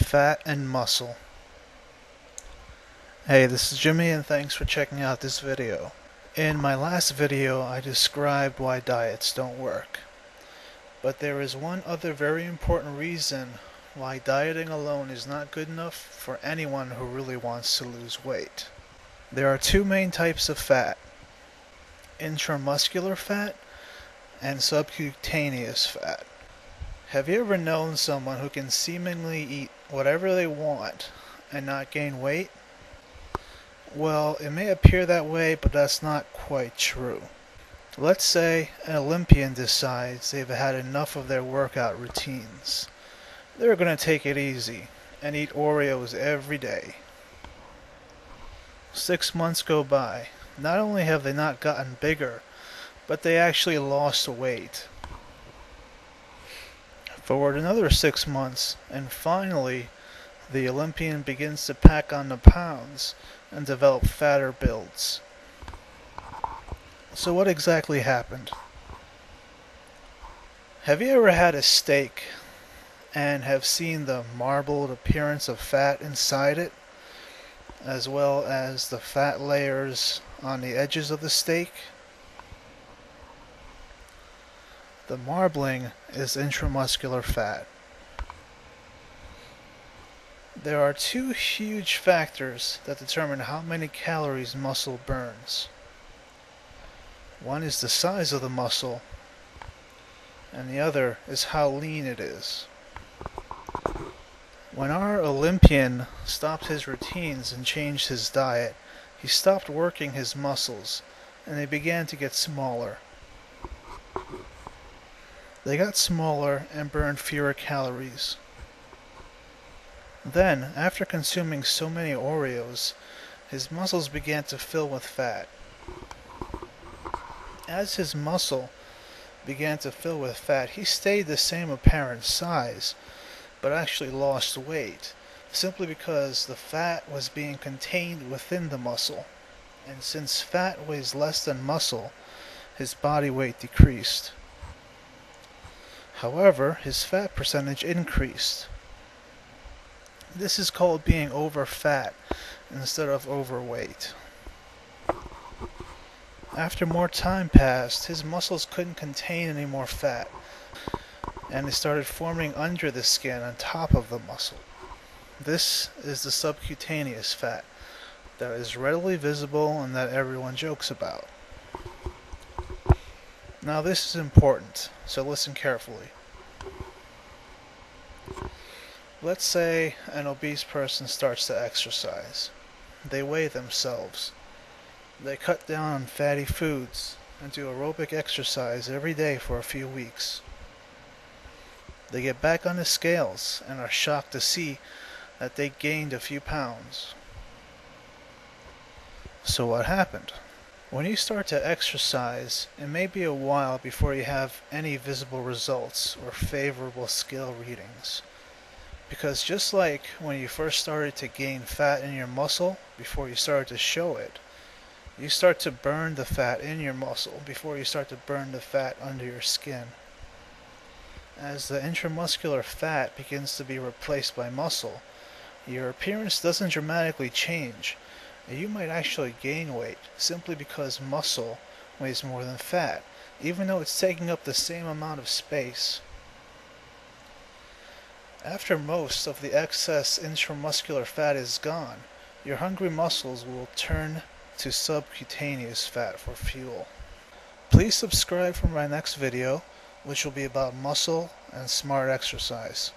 Fat and muscle. Hey, this is Jimmy and thanks for checking out this video. In my last video I described why diets don't work. But there is one other very important reason why dieting alone is not good enough for anyone who really wants to lose weight. There are two main types of fat: intramuscular fat and subcutaneous fat. Have you ever known someone who can seemingly eat whatever they want and not gain weight? Well, it may appear that way, but that's not quite true. Let's say an Olympian decides they've had enough of their workout routines. They're going to take it easy and eat Oreos every day. 6 months go by. Not only have they not gotten bigger, but they actually lost weight. Forward another 6 months, and finally, the Olympian begins to pack on the pounds and develop fatter builds. So what exactly happened? Have you ever had a steak and have seen the marbled appearance of fat inside it, as well as the fat layers on the edges of the steak? The marbling is intramuscular fat. There are two huge factors that determine how many calories muscle burns. One is the size of the muscle, and the other is how lean it is. When our Olympian stopped his routines and changed his diet, he stopped working his muscles, and they began to get smaller. They got smaller and burned fewer calories. Then, after consuming so many Oreos, his muscles began to fill with fat. As his muscle began to fill with fat, he stayed the same apparent size, but actually lost weight, simply because the fat was being contained within the muscle. And since fat weighs less than muscle, his body weight decreased. However, his fat percentage increased. This is called being over fat instead of overweight. After more time passed, his muscles couldn't contain any more fat, and they started forming under the skin on top of the muscle. This is the subcutaneous fat that is readily visible and that everyone jokes about. Now this is important, so listen carefully. Let's say an obese person starts to exercise. They weigh themselves. They cut down on fatty foods and do aerobic exercise every day for a few weeks. They get back on the scales and are shocked to see that they gained a few pounds. So what happened? When you start to exercise, it may be a while before you have any visible results or favorable scale readings. Because just like when you first started to gain fat in your muscle before you started to show it, you start to burn the fat in your muscle before you start to burn the fat under your skin. As the intramuscular fat begins to be replaced by muscle, your appearance doesn't dramatically change. You might actually gain weight simply because muscle weighs more than fat, even though it's taking up the same amount of space. After most of the excess intramuscular fat is gone, your hungry muscles will turn to subcutaneous fat for fuel. Please subscribe for my next video, which will be about muscle and smart exercise.